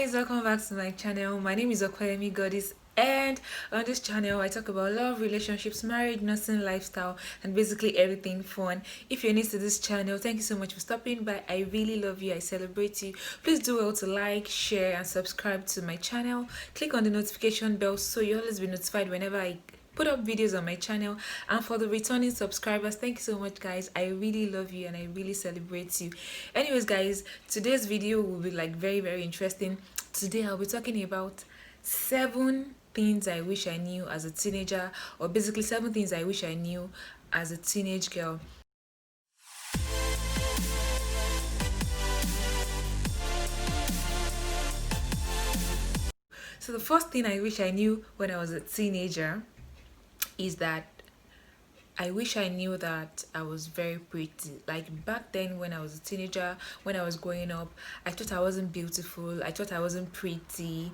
guys, welcome back to my channel. My name is Okwemi Goddess, and on this channel I talk about love, relationships, marriage, nursing, lifestyle, and basically everything fun. If you're new to this channel, thank you so much for stopping by. I really love you. I celebrate you. Please do well to like, share, and subscribe to my channel. Click on the notification bell so you'll always be notified whenever I put up videos on my channel. And for the returning subscribers, thank you so much, guys. I really love you and I really celebrate you. Anyways, guys, today's video will be like very interesting. Today I'll be talking about 7 things I wish I knew as a teenager, or basically 7 things I wish I knew as a teenage girl. So the first thing I wish I knew when I was a teenager is that I wish I knew that I was very pretty. Like back then, when I was a teenager, when I was growing up, I thought I wasn't beautiful. I thought I wasn't pretty.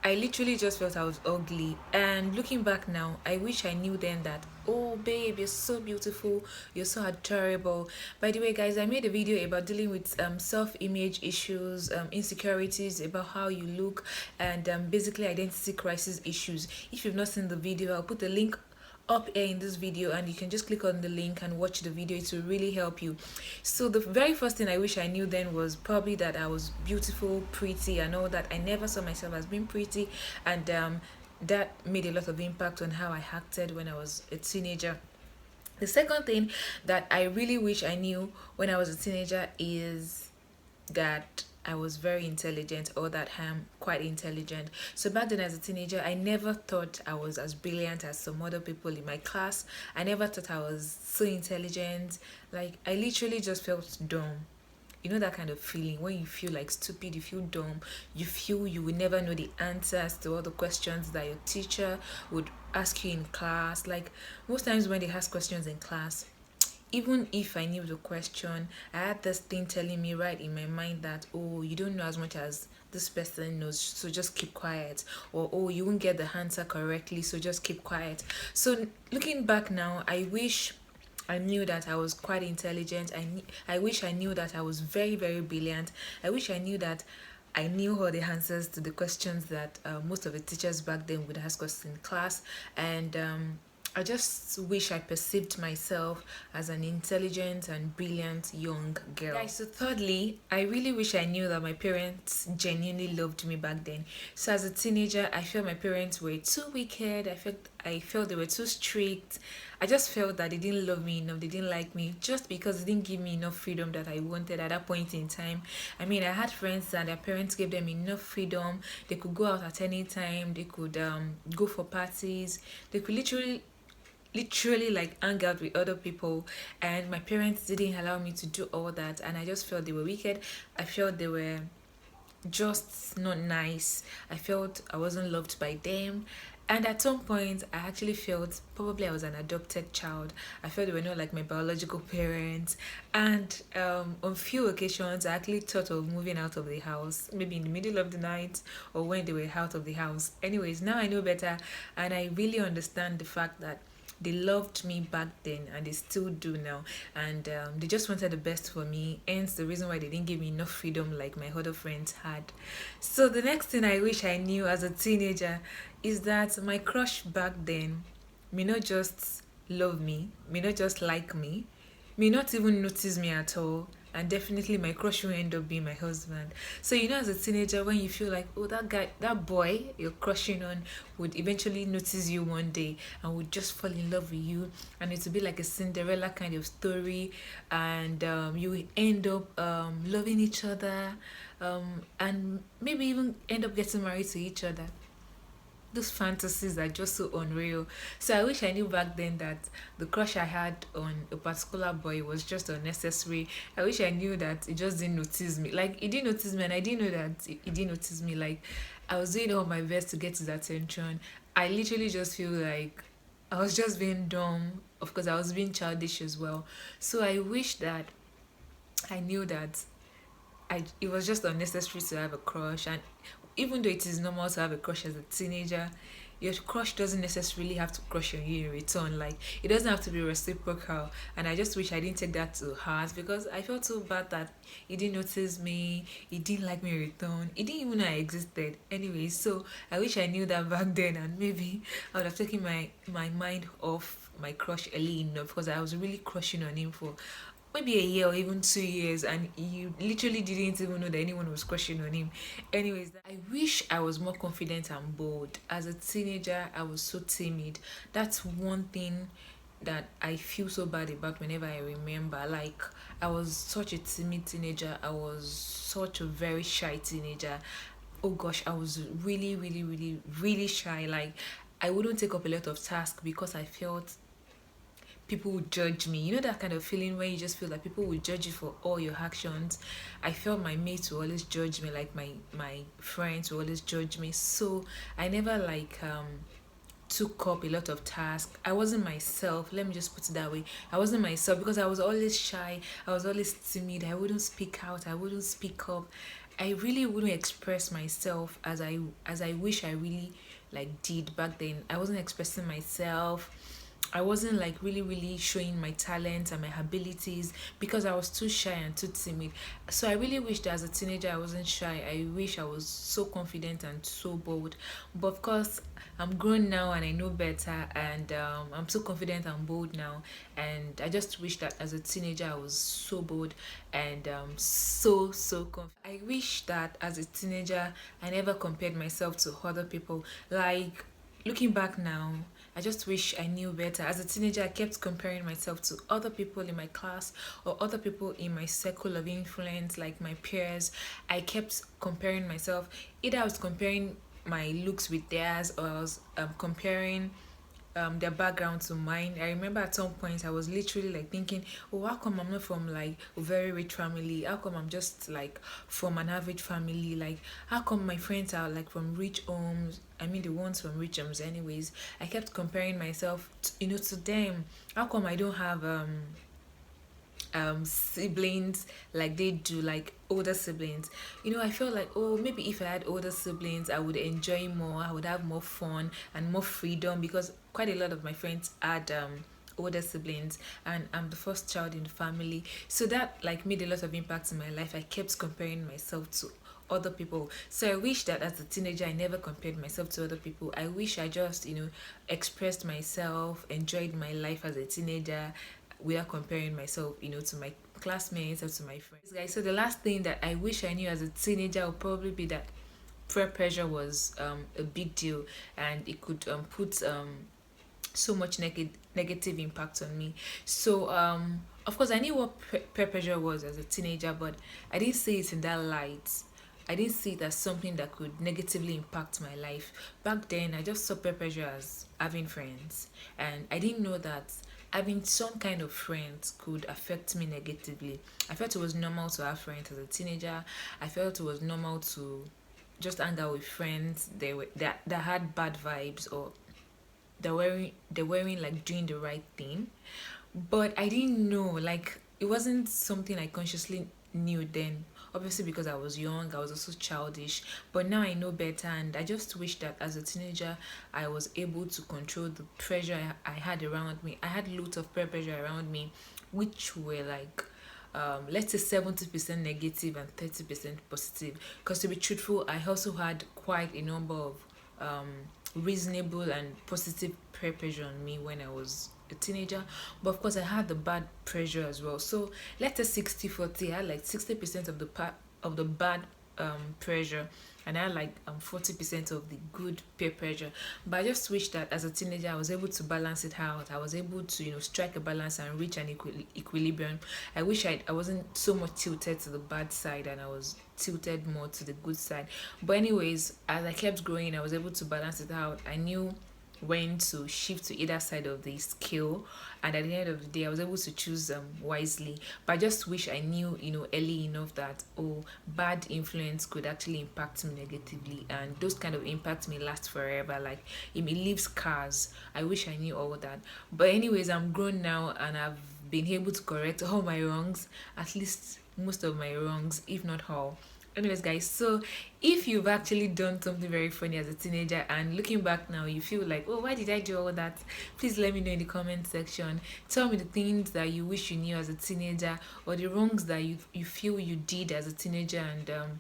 I literally just felt I was ugly. And looking back now, I wish I knew then that, oh, babe, you're so beautiful. You're so adorable. By the way, guys, I made a video about dealing with self-image issues, insecurities, about how you look, and basically identity crisis issues. If you've not seen the video, I'll put the link up here in this video and you can just click on the link and watch the video. It will really help you. So the very first thing I wish I knew then was probably that I was beautiful, pretty, and all that. I never saw myself as being pretty, and that made a lot of impact on how I acted when I was a teenager. The second thing that I really wish I knew when I was a teenager is that I was very intelligent, or that I'm quite intelligent. So back then as a teenager, I never thought I was as brilliant as some other people in my class. I never thought I was so intelligent. Like I literally just felt dumb. You know that kind of feeling when you feel like stupid, you feel dumb, you feel you will never know the answers to all the questions that your teacher would ask you in class. Like most times when they ask questions in class, even if I knew the question, I had this thing telling me right in my mind that, oh, you don't know as much as this person knows, so just keep quiet. Or, oh, you won't get the answer correctly, so just keep quiet. So looking back now, I wish I knew that I was quite intelligent. I wish I knew that I was very brilliant. I wish I knew that I knew all the answers to the questions that most of the teachers back then would ask us in class. And I just wish I perceived myself as an intelligent and brilliant young girl. Guys, so thirdly, I really wish I knew that my parents genuinely loved me back then. So as a teenager, I felt my parents were too wicked. I felt they were too strict. I just felt that they didn't love me enough. They didn't like me just because they didn't give me enough freedom that I wanted at that point in time. I mean, I had friends that their parents gave them enough freedom. They could go out at any time. They could go for parties. They could literally like hang out with other people, and my parents didn't allow me to do all that, and I just felt they were wicked. I felt they were just not nice. I felt I wasn't loved by them. And at some point, I actually felt probably I was an adopted child. I felt they were not like my biological parents. And on few occasions, I actually thought of moving out of the house, maybe in the middle of the night or when they were out of the house. Anyways, now I know better, and I really understand the fact that they loved me back then and they still do now, and they just wanted the best for me, hence the reason why they didn't give me enough freedom like my other friends had. So the next thing I wish I knew as a teenager is that my crush back then may not just love me, may not just like me, may not even notice me at all, and definitely my crush will end up being my husband. So you know, as a teenager, when you feel like, oh, that guy, that boy you're crushing on would eventually notice you one day and would just fall in love with you, and it would be like a Cinderella kind of story, and you will end up loving each other, and maybe even end up getting married to each other. Those fantasies are just so unreal. So I wish I knew back then that the crush I had on a particular boy was just unnecessary. I wish I knew that he just didn't notice me. Like he didn't notice me, and I didn't know that he didn't notice me. Like I was doing all my best to get his attention. I literally just feel like I was just being dumb. Of course, I was being childish as well. So I wish that I knew that it was just unnecessary to have a crush. And even though it is normal to have a crush as a teenager, your crush doesn't necessarily have to crush on you in return. Like, it doesn't have to be reciprocal. And I just wish I didn't take that to heart, because I felt so bad that he didn't notice me, he didn't like me in return, he didn't even know I existed. Anyway, so I wish I knew that back then, and maybe I would have taken my mind off my crush early enough, because I was really crushing on him for maybe a year or even 2 years, and you literally didn't even know that anyone was crushing on him. Anyways, I wish I was more confident and bold. As a teenager, I was so timid. That's one thing that I feel so bad about whenever I remember. Like, I was such a timid teenager, I was such a very shy teenager. Oh gosh, I was really, really, really, really shy. Like, I wouldn't take up a lot of tasks because I felt people would judge me. You know that kind of feeling where you just feel like people would judge you for all your actions. I felt my mates would always judge me, like my friends would always judge me. So I never took up a lot of tasks. I wasn't myself. Let me just put it that way. I wasn't myself because I was always shy. I was always timid. I wouldn't speak out. I wouldn't speak up. I really wouldn't express myself as I wish I really like did back then. I wasn't expressing myself. I wasn't like really, really showing my talents and my abilities because I was too shy and too timid. So I really wish that as a teenager I wasn't shy. I wish I was so confident and so bold. But of course, I'm grown now and I know better, and I'm so confident and bold now. And I just wish that as a teenager I was so bold and so confident. I wish that as a teenager I never compared myself to other people. Like, looking back now, I just wish I knew better. As a teenager, I kept comparing myself to other people in my class or other people in my circle of influence, like my peers. I kept comparing myself. Either I was comparing my looks with theirs, or I was comparing their background to mine. I remember at some point I was literally like thinking, oh, how come I'm not from like a very rich family? How come I'm just like from an average family? Like, how come my friends are like from rich homes? I mean, the ones from rich homes, anyways. I kept comparing myself, to them. How come I don't have siblings like they do, like older siblings? I felt like, oh, maybe if I had older siblings I would enjoy more, I would have more fun and more freedom, because quite a lot of my friends had older siblings, and I'm the first child in the family. So that like made a lot of impact in my life. I kept comparing myself to other people. So I wish that as a teenager I never compared myself to other people. I wish I just expressed myself, enjoyed my life as a teenager without comparing myself, to my classmates or to my friends. Guys, so the last thing that I wish I knew as a teenager would probably be that peer pressure was a big deal, and it could put so much negative impact on me. So of course I knew what peer pressure was as a teenager, but I didn't see it in that light. I didn't see it as something that could negatively impact my life. Back then, I just saw peer pressure as having friends, and I didn't know that having some kind of friends could affect me negatively. I felt it was normal to have friends as a teenager. I felt it was normal to just hang out with friends that had bad vibes, or they weren't like doing the right thing. But I didn't know, like, it wasn't something I consciously knew then. Obviously, because I was young, I was also childish. But now I know better, and I just wish that as a teenager, I was able to control the pressure I had around me. I had loads of peer pressure around me, which were like, let's say 70% negative and 30% positive. Because to be truthful, I also had quite a number of um, reasonable and positive peer pressure on me when I was a teenager. But of course I had the bad pressure as well. So let's say 60-40. I had like 60% of the bad pressure, and I had like 40% of the good peer pressure. But I just wish that as a teenager I was able to balance it out. I was able to strike a balance and reach an equilibrium. I wish I wasn't so much tilted to the bad side, and I was tilted more to the good side. But anyways, as I kept growing I was able to balance it out. I knew when to shift to either side of the scale, and at the end of the day I was able to choose wisely. But I just wish I knew early enough that, oh, bad influence could actually impact me negatively, and those kind of impacts may last forever, like it may leave scars. I wish I knew all that. But anyways, I'm grown now and I've been able to correct all my wrongs, at least most of my wrongs, if not all. Anyways, guys, so if you've actually done something very funny as a teenager and looking back now you feel like, oh, why did I do all that, please let me know in the comment section. Tell me the things that you wish you knew as a teenager, or the wrongs that you feel you did as a teenager, and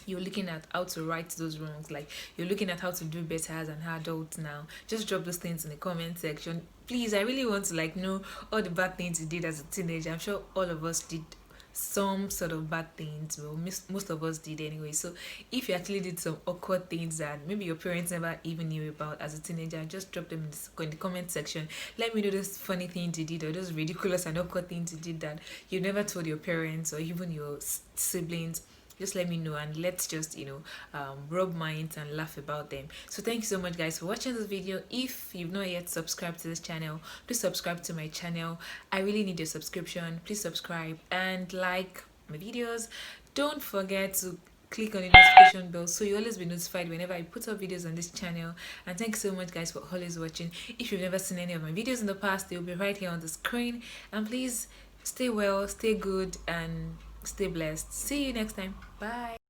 you're looking at how to right those wrongs, like you're looking at how to do better as an adult now. Just drop those things in the comment section, please. I really want to like know all the bad things you did as a teenager. I'm sure all of us did some sort of bad things. Well, most of us did anyway. So if you actually did some awkward things that maybe your parents never even knew about as a teenager, just drop them in the comment section. Let me know those funny things you did, or those ridiculous and awkward things you did that you never told your parents or even your siblings. Just let me know, and let's just rub minds and laugh about them. So thank you so much, guys, for watching this video. If you've not yet subscribed to this channel, please subscribe to my channel. I really need your subscription. Please subscribe and like my videos. Don't forget to click on the notification bell so you always be notified whenever I put up videos on this channel. And thank you so much, guys, for always watching. If you've never seen any of my videos in the past, they'll be right here on the screen. And please stay well, stay good, and stay blessed. See you next time. Bye.